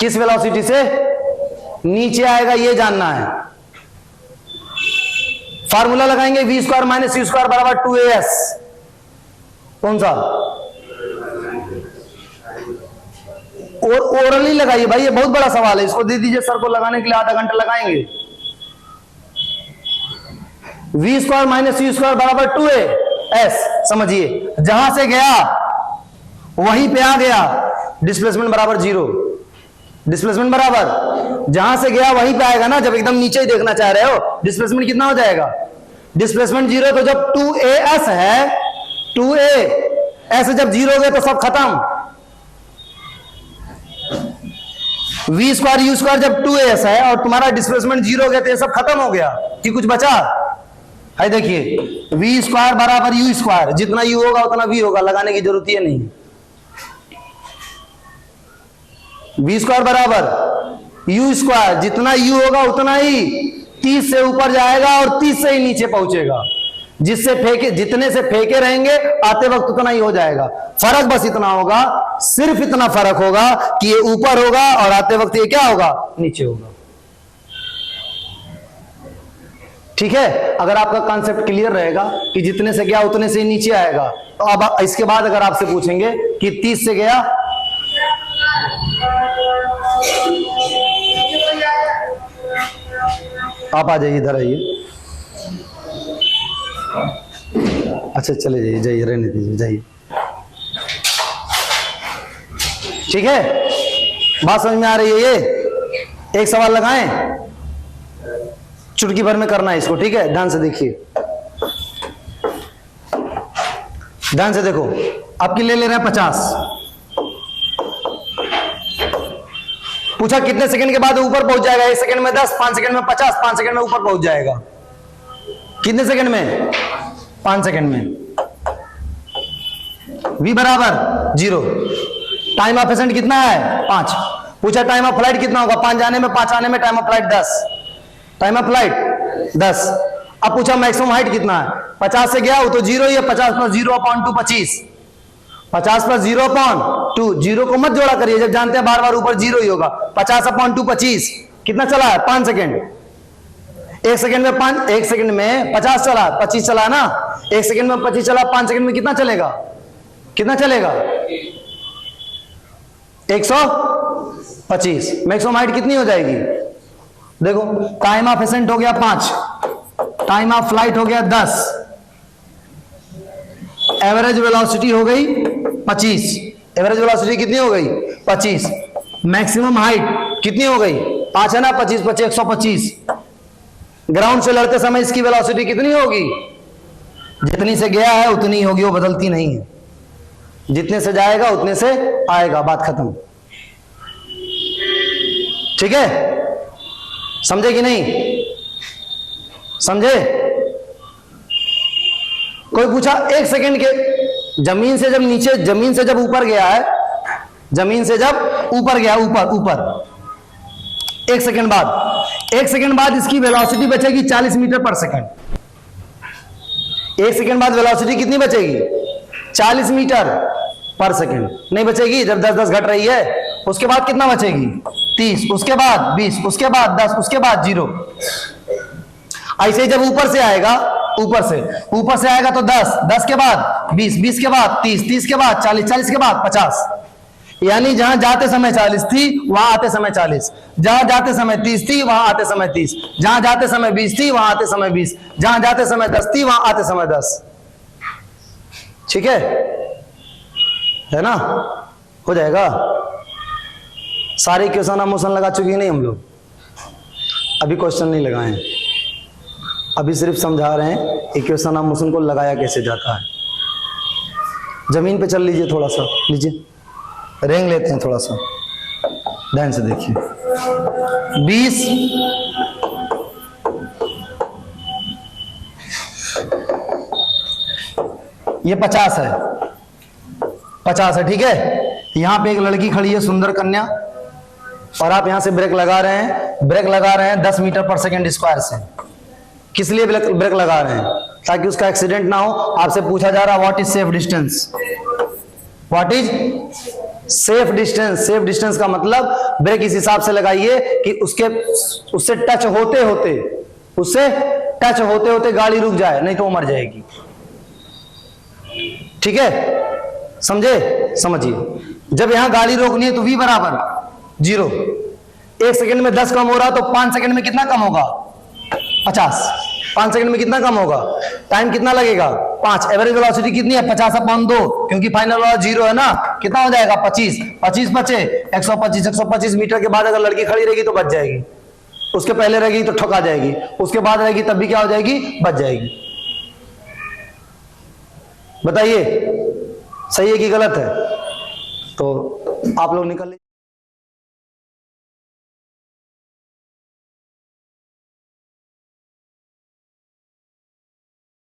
किस वेलोसिटी से नीचे आएगा ये जानना है। फार्मूला लगाएंगे v² - c² = 2as। कौन सा, और ओरली लगाइए भाई, ये बहुत बड़ा सवाल है, इसको दे दीजिए सर को, लगाने के लिए आधा घंटा लगाएंगे। v² - c² = 2as। समझिए, जहां से गया वहीं पे आ गया, डिस्प्लेसमेंट बराबर 0। डिस्प्लेसमेंट बराबर जहां से गया वहीं पे आएगा ना। जब एकदम नीचे ही देखना चाह रहे हो, डिस्प्लेसमेंट कितना हो जाएगा, डिस्प्लेसमेंट 0। तो जब 2as है, 2as जब 0 हो गया तो सब खत्म। v² u² जब 2as है और तुम्हारा डिस्प्लेसमेंट 0 हो गया तो ये सब खत्म हो गया कि कुछ बचा है। देखिए v² = u², जितना u होगा उतना v होगा, लगाने की जरूरत ही नहीं। v² = u², जितना u होगा उतना ही 30 से ऊपर जाएगा और 30 से ही नीचे पहुंचेगा। जिससे फेंके, जितने से फेंके रहेंगे आते वक्त उतना ही हो जाएगा। फर्क बस इतना होगा, सिर्फ इतना फर्क होगा कि ये ऊपर होगा और आते वक्त ये क्या होगा, नीचे होगा। ठीक है, अगर आपका कॉन्सेप्ट क्लियर रहेगा कि जितने से गया उतने से नीचे आएगा, तो अब इसके बाद अगर आपसे पूछेंगे कि 30 से गया, आप आ जाइए, इधर आइए। अच्छा चले जाइए, जाइए, रहने दीजिए, जाइए। ठीक है, बात समझ में आ रही है? ये एक सवाल लगाएं, चुटकी भर में करना है इसको। ठीक है, ध्यान से देखिए, ध्यान से देखो। आपकी ले रहे हैं 50, पूछा कितने सेकंड के बाद ऊपर पहुंच जाएगा? 1 सेकंड में 10, 5 सेकंड में 50, 5 सेकंड में ऊपर पहुंच जाएगा। कितने सेकंड में? 5 सेकंड में। v बराबर 0। टाइम ऑफ एसेंट कितना है? 5। पूछा टाइम ऑफ फ्लाइट कितना होगा? 5 जाने में 5 आने में time of flight 10। Time of flight 10। अब पूछा मैक्सिमम हाइट कितना है? 50 से गया वो तो 0 ही है। 50 + 0/2 25। 50 + 0/2, 0 को मत जोड़ा करिए, जब जानते हैं बार बार ऊपर 0 ही होगा। 50/2 25 कितना चला है? 5 सेकंड। 1 सेकंड में 5, 1 सेकंड में 50 चला, 25 चला ना। 1 सेकंड में 25 चला, 5 सेकंड में कितना चलेगा? कितना चलेगा? 125। मैक्सिमम हाइट कितनी हो जाएगी? देखो, टाइम ऑफ एसेंट हो गया 5, टाइम ऑफ फ्लाइट हो गया 10, एवरेज वेलोसिटी हो गई 25। एवरेज वेलोसिटी कितनी हो गई? 25। मैक्सिमम हाइट कितनी हो गई? 5 है ना, 25 + 5 125। ग्राउंड से लड़ते समय इसकी वेलोसिटी कितनी होगी? जितनी से गया है उतनी होगी, वो बदलती नहीं है। जितने से जाएगा उतने से आएगा, बात खत्म। ठीक है, समझे कि नहीं? समझे? कोई पूछा 1 सेकंड के, जमीन से जब नीचे, जमीन से जब ऊपर गया है, जमीन से जब ऊपर गया, ऊपर 1 सेकंड बाद, 1 सेकंड बाद इसकी वेलोसिटी बचेगी 40 मीटर पर सेकंड। 1 सेकंड बाद वेलोसिटी कितनी बचेगी? 40 मीटर पर सेकंड। नहीं बचेगी, जब 10-10 घट रही है। उसके बाद कितना बचेगी? 30, उसके बाद 20, उसके बाद 10, उसके बाद 0। ऐसे ही जब ऊपर से आएगा, ऊपर से आएगा तो 10, 10 के बाद 20, 20 के बाद 30, 30 के बाद 40, 40 के बाद 50। यानी जहां जाते समय 40 थी, वहां आते समय 40, जहां जाते समय 30 थी, वहां आते समय 30, जहां जाते समय 20 थी, वहां आते समय 20, जहां जाते समय 10 थी, वहां आते समय 10। ठीक है ना? हो जाएगा। सारे क्वेश्चन मोशन लगा चुके नहीं हम लोग? अभी क्वेश्चन नहीं लगाए हैं, अभी सिर्फ समझा रहे हैं इक्वेशन ऑफ मोशन को लगाया कैसे जाता है। जमीन पे चल लीजिए, थोड़ा सा लीजिए, रेंग लेते हैं थोड़ा सा, ध्यान से देखिए। 20, ये 50 है, 50 है। ठीक है, यहां पे एक लड़की खड़ी है, सुंदर कन्या, और आप यहां से ब्रेक लगा रहे हैं, ब्रेक लगा रहे हैं 10 मीटर पर सेकंड स्क्वायर से। किस लिए ब्रेक लगा रहे हैं? ताकि उसका एक्सीडेंट ना हो। आपसे पूछा जा रहा what is safe distance? What is safe distance? Safe distance का मतलब ब्रेक इस हिसाब से लगाइए कि उससे टच होते होते गाड़ी रुक जाए, नहीं तो वो मर जाएगी। ठीक है, समझे? समझिए, जब यहां गाड़ी रोकनी है तो v बराबर 0। 1 सेकंड में 10 कम हो रहा, तो 5 सेकंड में कितना कम होगा? 50। 5 सेकंड में कितना कम होगा? टाइम कितना लगेगा? 5। एवरेज वेलोसिटी कितनी है? 50/2, क्योंकि फाइनल वाला 0 है ना। कितना हो जाएगा? 25। 25 बचे 125। 125 मीटर के बाद अगर लड़की खड़ी रहेगी तो बच जाएगी, उसके पहले रहेगी तो ठोका जाएगी, उसके बाद रहेगी तब भी क्या हो जाएगी? बच जाएगी। बताइए, सही है कि गलत है? तो आप लोग निकल